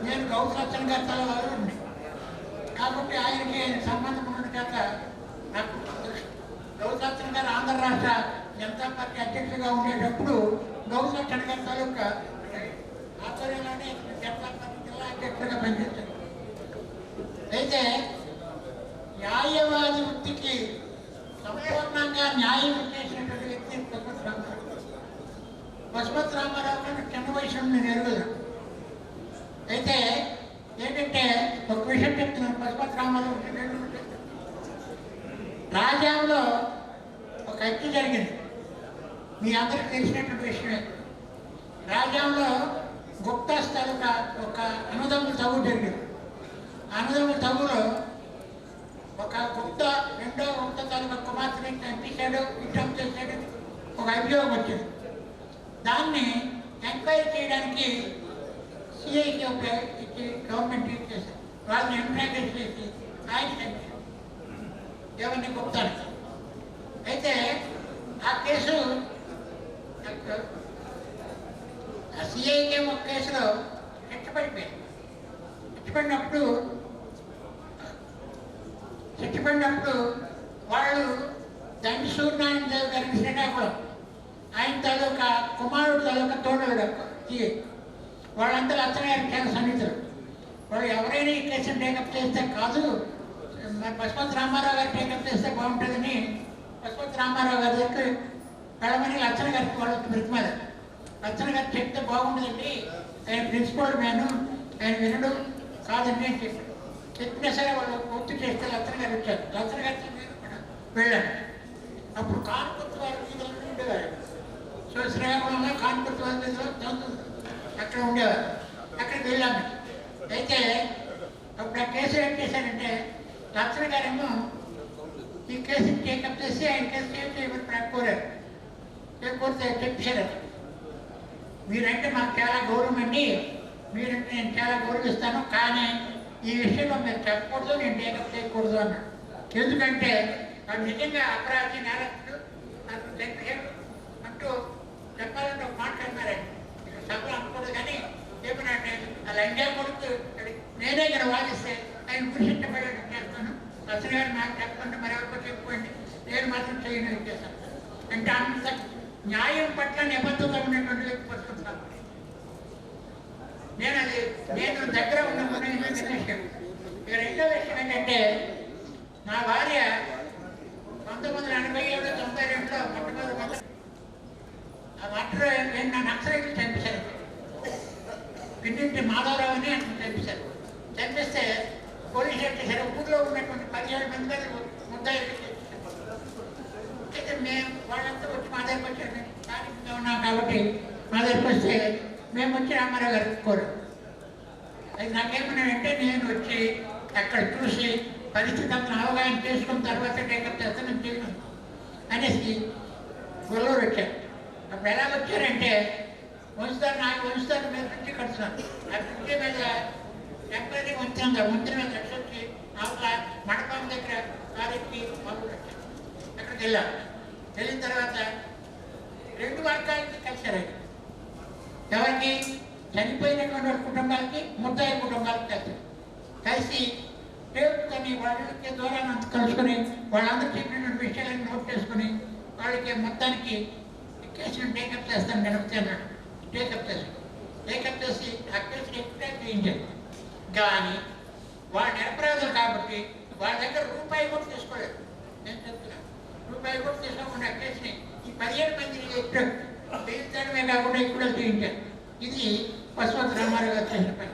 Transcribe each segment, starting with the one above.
నేను గౌరవచ్చన్ గారి తలవారు కాబట్టి ఆయనకి సంబంధం ఉన్న చేత నాకు గౌరవచ్చన్ గారు ఆంధ్ర రాష్ట్ర జనతా పార్టీ అధ్యక్షుడిగా ఉండేటప్పుడు గౌరవచ్చన్ గారి తాలూకా ఆధ్వర్యంలోనే జనతా పార్టీ జిల్లా అధ్యక్షుడిగా పనిచేశారు. అయితే న్యాయవాది వృత్తికి సంపూర్ణంగా న్యాయం చేసినటువంటి వ్యక్తి పశుపతి రామారావు. పశుపతి రామారావు గారు చిన్న వయసు నేను ఎరుగుదాను. అయితే ఏంటంటే ఒక విషయం చెప్తున్నాను. పశుపతి రామారావు రాజ్యాంగంలో ఒక హత్య జరిగింది, మీ అందరికీ తెలిసినటువంటి విషయమే. రాజ్యాంగంలో గుప్తా తాలూకా ఒక అన్నదమ్ముల తవ్వు జరిగింది. అన్నదమ్ముల తవ్వులో ఒక గుప్త రెండో గుప్త తాలూకా కుమార్తెని చంపేశాడు, యుద్ధం చేశాడు, ఒక అభియోగం వచ్చింది. దాన్ని ఎంక్వైరీ చేయడానికి సిఐకి ఇచ్చి గవర్నమెంట్ ఇచ్చేసారు. వాళ్ళని ఎంట్రాగేట్ చేసి ఆయన చంపారు ఎవరిని గుప్తానికి. అయితే ఆ కేసు సిఐకి ఒక కేసులో శిక్షపడిపోయింది. శిక్షపడినప్పుడు వాళ్ళు దండి సూర్యనారాయణ దేవ్ గారికి శ్రీకాకుళం ఆయన తాలూకా కుమారుడు తాలూకా తోడలుడు సిఐ వాళ్ళంతా అత్తగారికి చాలా సన్నిహితులు. వాళ్ళు ఎవరైనా ఈ కేసును టేకప్ చేస్తే కాదు, పశుపతి రామారావు గారు టేకప్ చేస్తే బాగుంటుందని పశుపతి రామారావు గారి దగ్గర వెళ్ళమని లచ్చన గారికి వాళ్ళు బ్రతిమారు. లచ్చన గారు చెప్తే బాగుంటుందండి, ఆయన ప్రిన్సిపల్ మ్యాను, ఆయన వినడు కాదండి అని చెప్పారు. చెప్పినా సరే వాళ్ళు పూర్తి చేస్తే లచ్చన గారు వచ్చారు. లచ్చన గారితో నేను కూడా వెళ్ళాను. అప్పుడు కాన్పూర్తి వారి వీధిలో ఉండేవారు. సో శ్రీకాకుళంలో కాన్పూర్తి వారి వీధిలో అక్కడ ఉండేవారు. అక్కడికి వెళ్ళాము. అయితే అప్పుడు ఆ కేసు ఏం చేశారంటే లచ్చన గారేమో ఈ కేసుని టేకప్ చేసి ఆయన కేసు ఏం చేయమని కోరారు. కోరితే చెప్పారు, మీరంటే మాకు చాలా గౌరవం అండి, మీరంటే నేను చాలా గౌరవిస్తాను, కానీ ఈ విషయంలో మీరు చెప్పకూడదు, నేను టేకప్ చేయకూడదు అన్నాడు. ఎందుకంటే వాడు నిజంగా అపరాధి నేరస్తుడు అంటూ చెప్పాలంటే ఒక మాట అన్నారండి. సభలు అనుకోదు కానీ ఏమనంటే అలా ఇండియా కొడుకు నేనే ఇక్కడ వాదిస్తే ఆయన గురిశిట్టబడేట్టు చేస్తాను, అసలు గారు నాకు చెప్పండి, మరి ఎవరికో చెప్పుకోండి, నేను మాత్రం చేయను చేశాను అంటే అంత న్యాయం పట్ల నిబద్ధత ఉన్నటువంటి వ్యక్తి పట్టుకుంటాను నేను దగ్గర ఉన్న విషయం. ఇక రెండో విషయం ఏంటంటే నా భార్య 1987-92లో మొట్టమొదటి ఆ మట్టలో నా నక్సలైట్లు చంపేశారు. పిన్నింటి మాధవరావు అని చంపేశారు. చంపిస్తే పోలీసు వచ్చేసారు. ఊళ్ళో ఉన్నటువంటి 17 మంది మీద ముద్దాయిలు అయితే మేము వాళ్ళంతా వచ్చి మా దగ్గరకు వచ్చారు. స్థానికంగా ఉన్నాం కాబట్టి మా దగ్గరకు వస్తే మేము వచ్చి రామారావు గారికి కోరాం. అది నాకేమన్నాడంటే నేను వచ్చి అక్కడ చూసి పరిస్థితి అంతా అవగాహన చేసుకున్న తర్వాత టేకప్ చేస్తాను చేయను అనేసి గొల్లూరు వచ్చారు. అప్పుడు ఎలా వచ్చారంటే నాకు వంచుతారు మీద నుంచి కడుతున్నాను. ఆ బ్రిడ్జి మీద టెంపరీ వంచాం కదా, వంచిన మీద లక్ష వచ్చి అవతల మండపం దగ్గర కారెక్కి మొదలు వచ్చాను. అక్కడికి వెళ్ళాం. వెళ్ళిన తర్వాత 2 వర్గాలకి కలిసారు. ఎవరికి చనిపోయినటువంటి కుటుంబాలకి, ముద్దాయి కుటుంబాలకి కలిసారు. కలిసి టేపుకొని వాళ్ళకి దూరాన్ని అంత కలుసుకొని వాళ్ళందరూ చెప్పినటువంటి విషయాలను నోట్ చేసుకుని వాళ్ళకి మొత్తానికి కేసును టేకప్ చేస్తాను గణపతి టేకప్ చేసి ఆ కేసుని ఎప్పుడే చేయించారు. కానీ వాళ్ళు నిరపరాధులు కాబట్టి వాళ్ళ దగ్గర రూపాయి కూడా తీసుకోలేదు. నేను చెప్తున్నాను, రూపాయి కూడా తీసుకోకుండా ఆ కేసుని ఈ 17 మందిని ఎప్పుడు చేయించడమే కాకుండా ఇప్పుడు చేయించారు. ఇది పశుపతి రామారావు గారు చేసిన పని.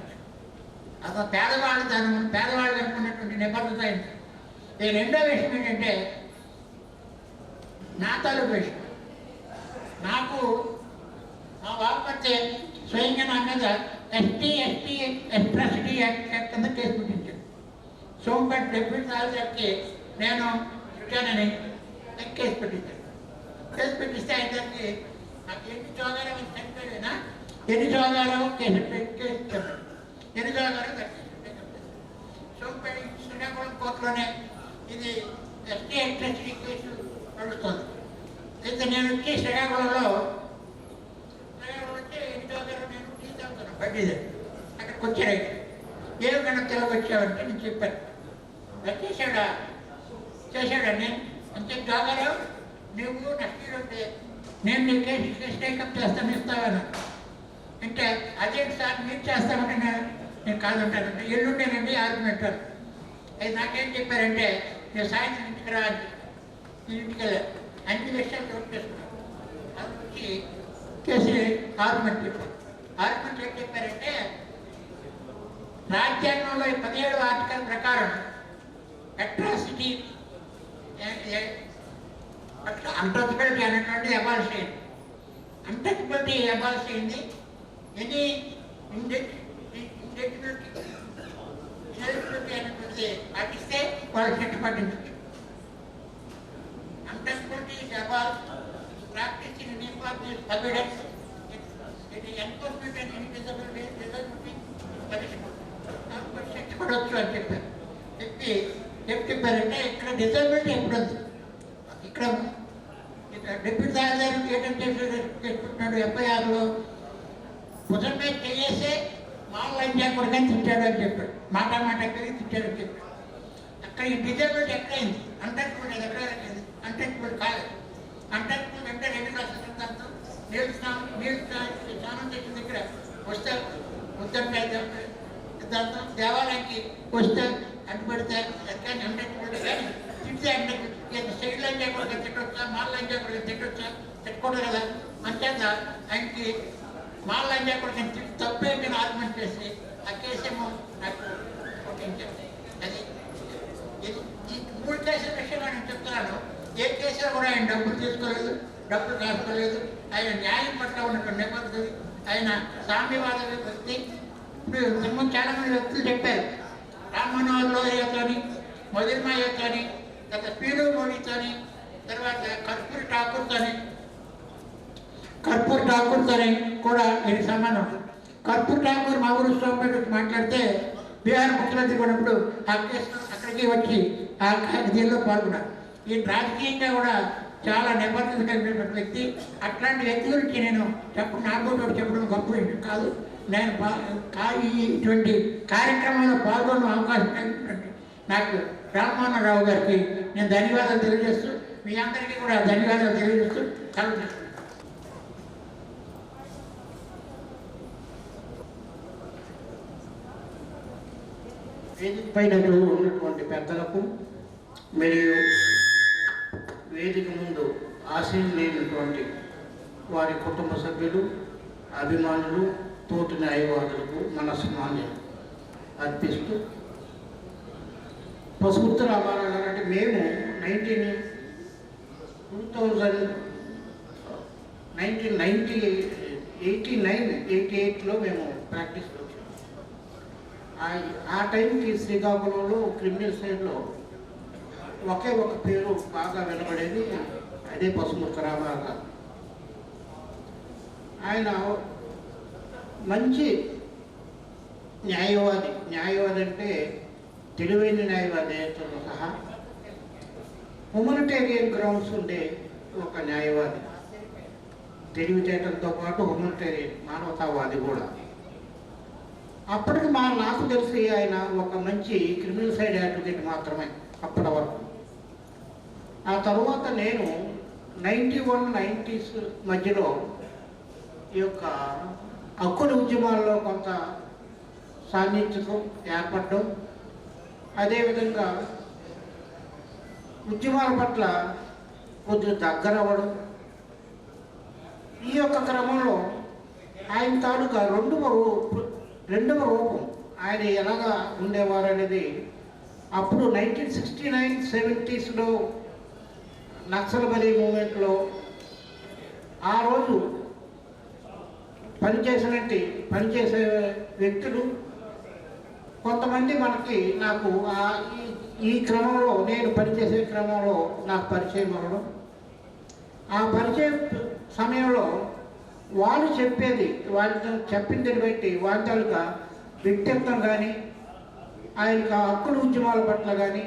అసలు పేదవాళ్ళు అనుకున్నటువంటి నిబద్ధత ఏంటి. ఈ రెండో విషయం ఏంటంటే నా తాలూకు విషయం. నాకు మా బాపతి స్వయంగా నా మీద ఎస్టీ అట్రాసిటీ యాక్ట్ కింద కేసు పెట్టించాను. సోంపేట డిప్యూటీ తాలూకాకి నేను చుట్టానని కేసు పెట్టించాను. కేసు పెట్టిస్తే అయితే నాకు ఎన్ని చోదారావు చనిపోయినా ఎన్ని చోదారావు కేసు చెప్పాను. ఎన్ని చోదారావు సోంపేట శ్రీకాకుళం కోర్టులోనే ఇది ఎస్టీ అట్రాసిటీ కేసు నడుస్తుంది. అయితే నేను వచ్చి శ్రీకాకుళంలో వచ్చి ఎన్ని చోదారావు నేను తీసుకెళ్తాను బడ్డీ అక్కడ కూర్చోరు. ఏమైనా తెలుగు వచ్చావంటే నేను చెప్పాను. చేశాడా చేశాడని అంతే. గాగారావు నువ్వు నష్టం ఉంటే నేను నీ కేసు టేకప్ చేస్తాను, ఇస్తావని అంటే అదేంటి సార్ మీరు చేస్తామంటే నేను కాదంటానంటే ఎల్లుండేనండి ఆర్గ్యుమెంట్. అది నాకేం చెప్పారంటే నేను సాయంత్రం ఇంటికి రావాలి, నేను ఇంటికి వెళ్ళాను, అన్ని విషయాలు నోట్ చేసుకున్నాను. అది వచ్చి కేసు ఆర్గ్యుమెంట్ చెప్పారు. ఆర్గ్యుమెంట్ ఏం చెప్పారంటే రాజ్యాంగంలో 17వ ఆర్టికల్ ప్రకారం అట్రాసిటీ అన్టచబిలిటీ అనేటువంటి అబాలిష్ అయింది. అన్టచబిలిటీ అబాలిష్ అయింది. ఎనీ ఇండెక్టిబిలిటీ అనేటువంటిది పాటిస్తే వాళ్ళు శిక్ష పట్టించవచ్చు. Untouchability is abolish, practice in uniform is forbidden, ఇది ఎన్ఫోర్స్మెంట్ అండ్ ఇన్విజిబిలిటీ పనిష్మెంట్, శిక్ష పడవచ్చు అని చెప్పారు. చెప్పారంటే ఇక్కడ డిజబిలిటీ ఎప్పుడు ఉంది, ఇక్కడ డిప్యూటీ తహసీల్దార్ ఏంటంటే చేసుకుంటున్నాడు ఎఫ్ఐఆర్లో భుజం మీద చేసే మామూలు లంచాకుడికని తిట్టాడు అని చెప్పాడు. మాట పెరిగి తిట్టాడు అని చెప్పాడు. అక్కడ ఈ డిజబిలిటీ ఎక్కడైంది? అన్టచబిలిటీ ఎక్కడ అన్టచబిలిటీ కాలేదు. అన్టచబిలిటీ అంటే 2 క్లాసుల సిద్ధాంతం, నీళ్ళు స్నానం చేసిన దగ్గర వస్తే ముద్దంటే సిద్ధాంతం, దేవాలయానికి వస్తే అడ్డుపడితే కానీ అన్టచబిలిటీ, కానీ తిడితే అంటే సైడ్ లంచా కూడా తిట్టొచ్చా, మాల్ లంచా కూడా తిట్టొచ్చా? తిట్టకూడదు కదా. అంతేత ఆయనకి మాల్ లంచా కూడా తప్పేంటి ఆర్గ్యుమెంట్ చేసి ఆ కేసేమో నాకు కొట్టించాను. అది ఈ 3 కేసుల విషయంలో నేను చెప్తున్నాను. ఏ కేసులో కూడా ఆయన డబ్బులు తీసుకోలేదు, డబ్బులు కాసుకోలేదు. ఆయన న్యాయం పట్ల ఉన్నటువంటి నిబద్ధత, ఆయన సామ్యవాద వ్యక్తి. ఇప్పుడు చాలా మంది వ్యక్తులు చెప్పారు, రామ్మనోహర్ లోహియాతోని, మొదలమాయతోని, తర్వాత పీలు మోడీతోని, తర్వాత కర్పూర్ ఠాకూర్తోని కూడా ఇది సంబంధం ఉంటుంది. కర్పూర్ ఠాకూర్ మా ఊరు సోమపేట మాట్లాడితే బీహార్ ముఖ్యమంత్రి ఉన్నప్పుడు ఆ కేసు అక్కడికి వచ్చి ఆ దీనిలో పాల్గొన్నారు. ఈ రాజకీయంగా కూడా చాలా నిబద్ధత కలిగినటువంటి వ్యక్తి. అట్లాంటి వ్యక్తి గురించి నేను నాకు చెప్పడం గొప్ప విషయం కాదు. నేను ఇటువంటి కార్యక్రమంలో పాల్గొన్న అవకాశం కలిగినటువంటి నాకు రామ్మోహన్ రావు గారికి నేను ధన్యవాదాలు తెలియజేస్తూ, మీ అందరికీ కూడా ధన్యవాదాలు తెలియజేస్తూ కలుగుతున్నాను. వేదిక పైన ఉన్నటువంటి పెద్దలకు మరియు వేదిక ముందు ఆశీనులైనటువంటి వారి కుటుంబ సభ్యులు, అభిమానులు, తోటి న్యాయవాదులకు మనస్సుమాన్యం అర్పిస్తూ, పసుపుత్ర రామారావు అంటే మేము 1989-88లో మేము ప్రాక్టీస్లో వచ్చాము. ఆ టైంకి శ్రీకాకుళంలో క్రిమినల్ సైడ్లో ఒకే ఒక పేరు బాగా వినబడేది, అదే పసుపుత్ర రామారావు గారు. ఆయన మంచి న్యాయవాది అంటే తెలివైన న్యాయవాదితో సహా హ్యూమనిటేరియన్ గ్రౌండ్స్ ఉండే ఒక న్యాయవాది, తెలివితేటలతో పాటు హ్యూమనిటేరియన్ మానవతావాది కూడా. అప్పటికి నాకు తెలిసి ఆయన ఒక మంచి క్రిమినల్ సైడ్ అడ్వకేట్ మాత్రమే అప్పటి వరకు. ఆ తర్వాత నేను 91-90s మధ్యలో ఈ యొక్క హక్కుల ఉద్యమాల్లో కొంత సాన్నిధ్యం ఏర్పడడం, అదేవిధంగా ఉద్యమాల పట్ల కొద్దిగా దగ్గర అవ్వడం, ఈ యొక్క క్రమంలో ఆయన తాలూకా రెండవ రూపం ఆయన ఎలాగా ఉండేవారు అనేది అప్పుడు 1969-70sలో నక్సల్బరీ మూమెంట్లో ఆ రోజు పనిచేసే వ్యక్తులు కొంతమంది నాకు ఈ క్రమంలో నేను పనిచేసే క్రమంలో నాకు పరిచయం అవ్వడం, ఆ పరిచయ సమయంలో వాళ్ళు చెప్పిన దాన్ని బట్టి వాళ్ళ తాలూకా వ్యక్తిత్వం కానీ, ఆయనకు హక్కుల ఉద్యమాల పట్ల కానీ,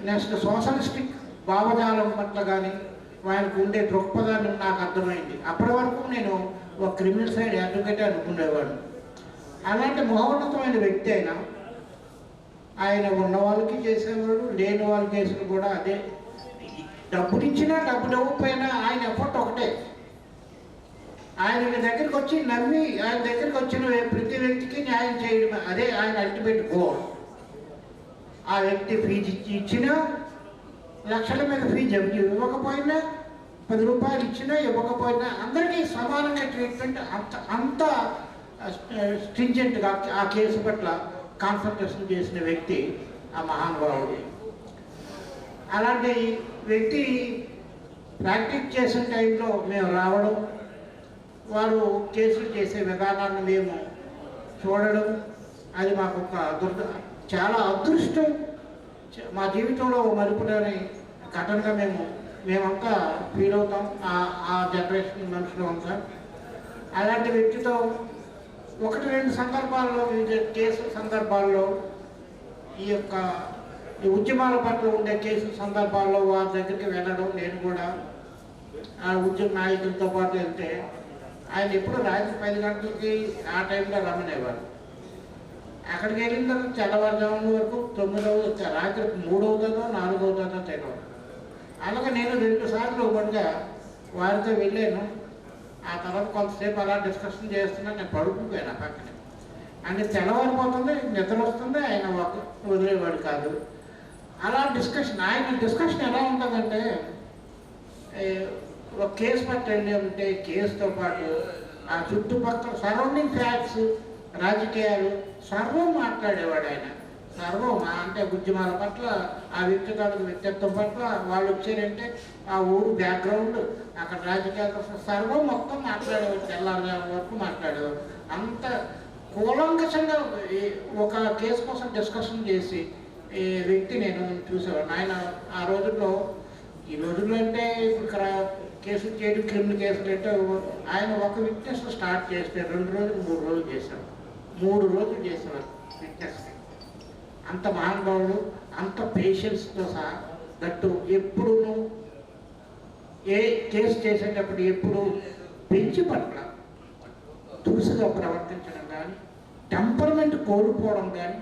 నెక్స్ట్ సోషలిస్టిక్ భావజాలం పట్ల కానీ ఆయనకు ఉండే దృక్పథాన్ని నాకు అర్థమైంది. అప్పటి వరకు నేను ఒక క్రిమినల్ సైడ్ అడ్వకేట్ అనుకునేవాడు. అలాంటి మహోన్నతమైన వ్యక్తి అయినా ఆయన ఉన్న వాళ్ళకి చేసేవాడు, లేని వాళ్ళు చేసిన కూడా అదే. డబ్బులు ఇచ్చినా డబ్బులు ఇవ్వకపోయినా ఆయన ఎఫర్ట్ ఒకటే. ఆయన దగ్గరికి వచ్చి నమ్మి ఆయన దగ్గరికి వచ్చిన ప్రతి వ్యక్తికి న్యాయం చేయడం, అదే ఆయన అల్టిమేట్ గోల్. ఆ వ్యక్తి ఫీజు ఇచ్చినా, లక్షల మీద ఫీజు ఇవ్వకపోయినా, 10 రూపాయలు ఇచ్చినా ఇవ్వకపోయినా అందరికీ సమానంగా ట్రీట్మెంట్, అంత స్ట్రింజెంట్గా ఆ కేసు పట్ల కాన్సన్ట్రేషన్ చేసిన వ్యక్తి ఆ మహానుభావుడు. అలాంటి వ్యక్తి ప్రాక్టీస్ చేసిన టైంలో మేము రావడం, వారు కేసులు చేసే విధానాన్ని మేము చూడడం, అది మాకు ఒక చాలా అదృష్టం, మా జీవితంలో మలుపులని ఘటనగా మేమంతా ఫీల్ అవుతాం, ఆ జనరేషన్ మనుషులు అంతా. అలాంటి వ్యక్తితో 1-2 సందర్భాల్లో, వివిధ కేసు సందర్భాల్లో, ఈ ఉద్యమాల పట్ల ఉండే కేసు సందర్భాల్లో వారి దగ్గరికి వెళ్ళడం, నేను కూడా ఆ ఉద్యమ నాయకులతో పాటు వెళ్తే ఆయన ఎప్పుడు రాత్రి 10 గంటలకి ఆ టైంలో రమ్మనేవారు. అక్కడికి వెళ్ళిన తర్వాత తెల్లవారుజామున వరకు 9 అవుతుంది, రాత్రి 3 అవుతుందో 4 అవుతుందో తెలియదు. అలాగే నేను 2 సార్లు ఒకటిగా వారితో వెళ్ళాను. ఆ తర్వాత కొంతసేపు అలా డిస్కషన్ చేస్తున్నా, నేను పడుకుపోయాను పక్కనే. అంటే తెల్లవారిపోతుంది, నిద్ర వస్తుంది, ఆయన వదిలేవాడు కాదు. అలా ఆయన డిస్కషన్ ఎలా ఉంటుందంటే, ఒక కేసు పట్టండి ఉంటే కేసుతో పాటు ఆ చుట్టుపక్కల సరౌండింగ్ ఫ్యాక్ట్స్, రాజకీయాలు సర్వం మాట్లాడేవాడు ఆయన. సర్వం అంటే ఉద్యమాల పట్ల, ఆ వ్యక్తిత్వం పట్ల, వాళ్ళు వచ్చారంటే ఆ ఊరు బ్యాక్గ్రౌండ్, అక్కడ రాజకీయాలు సర్వం మొత్తం మాట్లాడేవాడు. తెల్లారుజాము వరకు మాట్లాడేవాడు. అంత కూలంకషంగా ఒక కేసు కోసం డిస్కషన్ చేసి ఈ వ్యక్తి నేను చూసేవాడు. ఆయన ఆ రోజుల్లో, ఈ రోజుల్లో అంటే ఇక్కడ కేసులు చేయడం, క్రిమినల్ కేసులు అంటే ఆయన ఒక విట్నెస్ స్టార్ట్ చేస్తే 2 రోజులు 3 రోజులు చేశారు. 3 రోజులు చేసేవారు విట్నెస్. అంత మహానుభావుడు, అంత పేషెన్స్తో సహా. దట్టు ఎప్పుడు ఏ కేసు చేసేటప్పుడు ఎప్పుడు పెంచి పట్ల దురుసుగా ప్రవర్తించడం కానీ, టెంపర్మెంట్ కోల్పోవడం కానీ,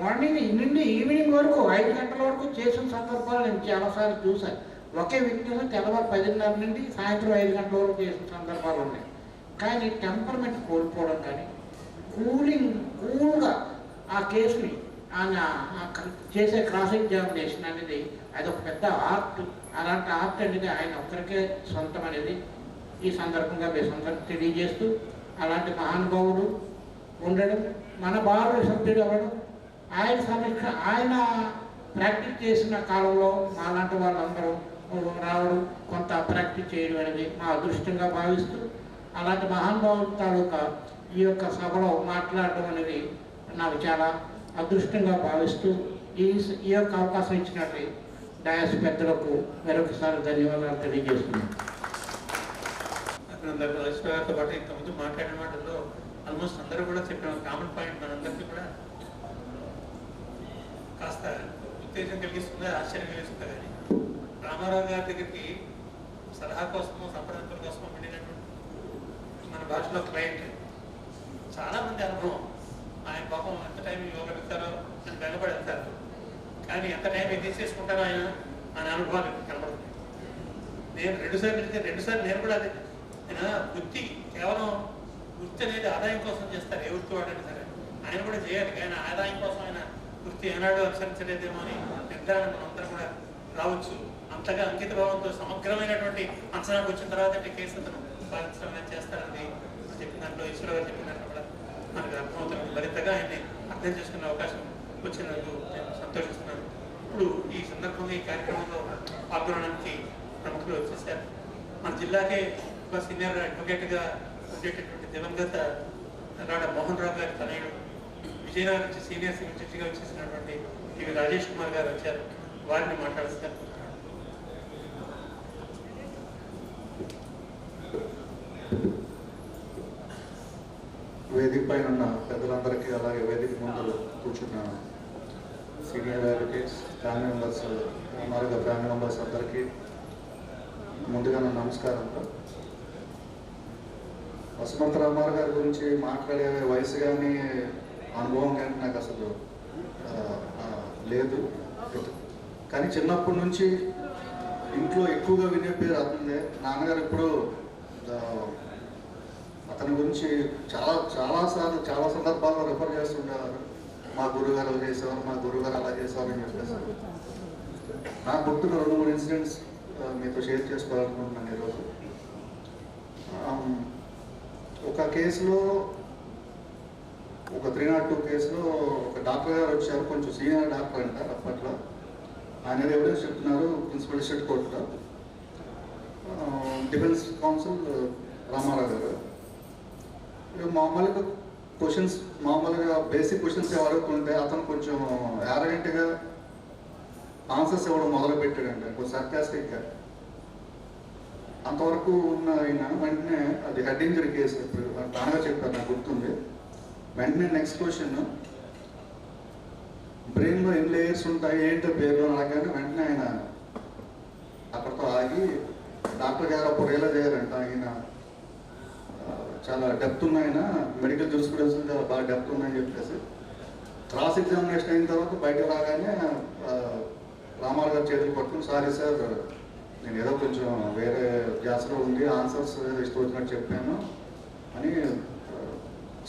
మార్నింగ్ నుండి ఈవినింగ్ వరకు 5 గంటల వరకు చేసిన సందర్భాలు నేను చాలాసార్లు చూశాను. ఒకే విట్నెస్ తెల్లవారు 10:30 నుండి సాయంత్రం 5 గంటల వరకు చేసిన సందర్భాలు ఉన్నాయి. కానీ టెంపర్మెంట్ కోల్పోవడం కానీ, కూల్గా ఆ కేసుని ఆయన చేసే క్రాస్ ఎగ్జామినేషన్ అనేది అదొక పెద్ద ఆర్ట్. అలాంటి ఆర్ట్ అనేది ఆయన ఒక్కరికే సొంతం అనేది ఈ సందర్భంగా మేము తెలియజేస్తూ, అలాంటి మహానుభావుడు ఉండడం, మన బారులు సభ్యుడు అవ్వడం, ఆయన సమీక్ష, ఆయన ప్రాక్టీస్ చేసిన కాలంలో మాలాంటి వాళ్ళందరూ రావడం, కొంత ప్రాక్టీస్ చేయడం అనేది మా అదృష్టంగా భావిస్తూ, అలాంటి మహానుభావుల తాలూకా ఈ సభలో మాట్లాడడం అనేది నాకు చాలా అదృష్టంగా భావిస్తూ, ఈ అవకాశం ఇచ్చినట్టు డయాస్ పెద్దలకు మరొకసారి ధన్యవాదాలు తెలియజేస్తున్నాను. గారితో పాటు ఇంతకుముందు మాట్లాడిన మాటల్లో ఆల్మోస్ట్ అందరూ కూడా చెప్పిన కామన్ పాయింట్ మనందరికీ కూడా కాస్త ఉత్తేజం కలిగిస్తుంది, ఆశ్చర్యం కలిగిస్తుంది. కానీ రామారావు గారి దగ్గరికి సలహా కోసమో సంప్రదింపుల కోసమో వెళ్ళినటువంటి మన భాషలో క్లయింట్ చాలామంది అనుభవం. ఆయన పాపం ఎంత టైం ఇవ్వగలుగుతారో అని వెనబడి వెళ్తారు, కానీ ఎంత టైం తీసేసుకుంటారో ఆయన అనుభవాలు కనబడుతుంది. నేను 2 సార్లు వెళ్తే 2 సార్లు నేను కూడా అదే. వృత్తి కేవలం వృత్తి అనేది ఆదాయం కోసం చేస్తారు, ఏ వృత్తి వాడైనా సరే. ఆయన కూడా చేయాలి, కానీ ఆదాయం కోసం ఆయన వృత్తి ఏనాడు అనుసరించలేదేమో అని నిర్ధారణ మనందరం కూడా రావచ్చు. అంతగా అంకిత భావంతో సమగ్రమైనటువంటి అంచనాకు వచ్చిన తర్వాత కేసు అతను బాధించడం చేస్తారని చెప్పిన దాంట్లో, ఈశ్వర గారు చెప్పిన దాంట్లో కూడా మనకు అర్థమవుతుంది. మరింతగా ఆయన్ని అర్థం చేసుకునే అవకాశం వచ్చినందుకు నేను సంతోషిస్తున్నాను. ఇప్పుడు ఈ సందర్భంగా ఈ కార్యక్రమంలో పాల్గొనడానికి ప్రముఖులు వచ్చేసారు. మన జిల్లాకే ఒక సీనియర్ అడ్వకేట్గా ఉండేటటువంటి దివంగత రాడ మోహన్ రావు గారి తనయుడు, విజయనగరం నుంచి సీనియర్ సివిల్ జడ్జిగా వచ్చేసినటువంటి టీవీ రాజేష్ కుమార్ గారు వచ్చారు. వారిని మాట్లాడుతారు. వేదిక పైన ఉన్న పెద్దలందరికీ, అలాగే వేదిక ముందు కూర్చున్న సీనియర్ అడ్వకేట్స్, ఫ్యామిలీ మెంబర్స్, మారుగా ఫ్యామిలీ మెంబర్స్ అందరికీ ముందుగా నా నమస్కారం. వసుమతి రామారావు గారి గురించి మాట్లాడే వయసు కానీ అనుభవం కానీ నాకు అసలు లేదు. కానీ చిన్నప్పటి నుంచి ఇంట్లో ఎక్కువగా వినే పేరు అతనిదే. నాన్నగారు ఎప్పుడు అతని గురించి చాలా సందర్భాల్లో రిఫర్ చేస్తుండేవారు. మా గురుగారు అలా చేసేవారు, మా గురుగారు అలా చేసేవారు అని చెప్పేసి. నాకు గుర్తున్న 2-3 ఇన్సిడెంట్స్ మీతో షేర్ చేసుకోవాలనుకుంటున్నాను ఈరోజు. ఒక కేసులో, ఒక 302 కేసులో ఒక డాక్టర్ గారు వచ్చారు, కొంచెం సీనియర్ డాక్టర్ అంట అప్పట్లో. ఆయన ఎవిడెన్స్ చెప్తున్నారు ప్రిన్సిపల్ డిస్ట్రిక్ట్ కోర్టులో. డిఫెన్స్ కౌన్సిల్ రామారావు గారు మామూలుగా క్వశ్చన్స్, మామూలుగా బేసిక్ క్వశ్చన్స్ అడుగుతుంటే అతను కొంచెం యారగెంట్గా ఆన్సర్స్ ఇవ్వడం మొదలుపెట్టాడంట, కొంచెం సర్కాస్టిక్గా. అంతవరకు ఉన్న ఆయన వెంటనే అది హెడ్ ఇంజరీ కేసు, ఇప్పుడు నాన్నగా చెప్పారు, నాకు గుర్తుంది. వెంటనే నెక్స్ట్ క్వశ్చన్, బ్రెయిన్లో ఎన్ని లేయర్స్ ఉంటాయి ఏంటో పేరు అనగానే వెంటనే ఆయన అక్కడితో ఆగి, డాక్టర్ గారు అప్పుడు రియలైజ్ అయ్యారంట ఆయన చాలా డెప్త్ ఉన్నాయన, మెడికల్ జూరిస్ప్రుడెన్స్ బాగా డెప్త్ ఉన్నాయని చెప్పేసి. క్రాస్ ఎగ్జామినేషన్ అయిన తర్వాత బయటకు రాగానే రామారావు గారు చేతులు పట్టుకుని, సారీ సార్ నేను ఏదో కొంచెం వేరే ధ్యాసలో ఉంది, ఆన్సర్స్ ఇష్టం వచ్చినట్టు చెప్పాను అని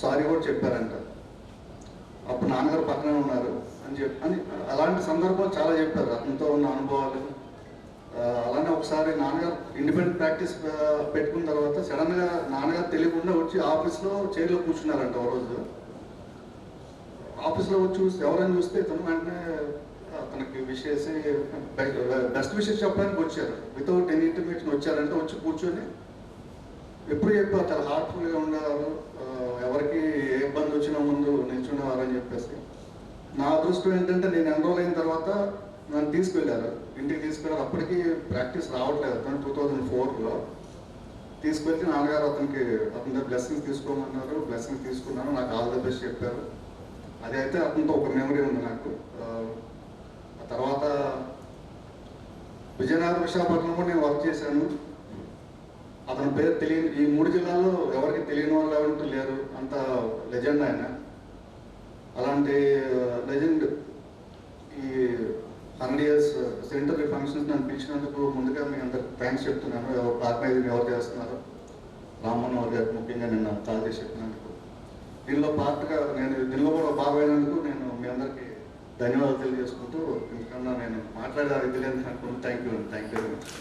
సారీ కూడా చెప్పారంట. అప్పుడు నాన్నగారు పక్కనే ఉన్నారు అని అలాంటి సందర్భాలు చాలా చెప్పారు అతనితో ఉన్న అనుభవాలు. అలానే ఒకసారి నాన్నగారు ఇండిపెండెంట్ ప్రాక్టీస్ పెట్టుకున్న తర్వాత సడన్గా నాన్నగారు తెలియకుండా వచ్చి ఆఫీస్లో చైర్లో కూర్చున్నారంట. ఒక రోజు ఆఫీస్లో వచ్చి చూస్తే ఎవరైనా చూస్తే ఇతను వెంటనే అతనికి విషెస్, బెస్ట్ విషెస్ చెప్పడానికి వచ్చారు. వితౌట్ ఎనీ ఇంటిమేషన్ వచ్చారంటే వచ్చి కూర్చొని ఎప్పుడు చెప్పారు చాలా హార్ట్ఫుల్గా ఉండేవారు, ఎవరికి ఏ ఇబ్బంది వచ్చినా ముందు నిల్చుండేవారు అని చెప్పేసి. నా అదృష్టం ఏంటంటే నేను ఎన్రోల్ అయిన తర్వాత నన్ను తీసుకెళ్ళారు, ఇంటికి తీసుకెళ్ళారు. అప్పటికి ప్రాక్టీస్ రావట్లేదు. అతను 2004లో తీసుకెళ్ళి నాన్నగారు అతని దగ్గర బ్లెస్సింగ్స్ తీసుకోమన్నారు. బ్లెస్సింగ్స్ తీసుకున్నాను, నాకు ఆల్ ద బెస్ట్ చెప్పారు. అది అయితే అతనితో ఒక మెమరీ ఉంది నాకు. ఆ తర్వాత విజయనగరం, విశాఖపట్నం కూడా నేను వర్క్ చేశాను. అతని పేరు తెలియని, ఈ 3 జిల్లాల్లో ఎవరికి తెలియని వాళ్ళు ఎవరంటూ లేరు, అంత లెజెండ్ ఆయన. అలాంటి లెజెండ్ ఈ 100 years సెంటరీ ఫంక్షన్స్ నన్ను పిలిచినందుకు ముందుగా మీ అందరికి థ్యాంక్స్ చెప్తున్నాను. ఆర్గనైజింగ్ ఎవరు చేస్తున్నారు, రామ్మోహన్ గారికి ముఖ్యంగా నిన్న కాల్ చేసి చెప్పినందుకు. దీనిలో పార్ట్గా దీనిలో కూడా భాగమైనందుకు నేను మీ అందరికీ ధన్యవాదాలు తెలియజేసుకుంటూ, ఎందుకన్నా నేను మాట్లాడే ఇది లేదు అనుకుంటున్నాను. Thank you very much.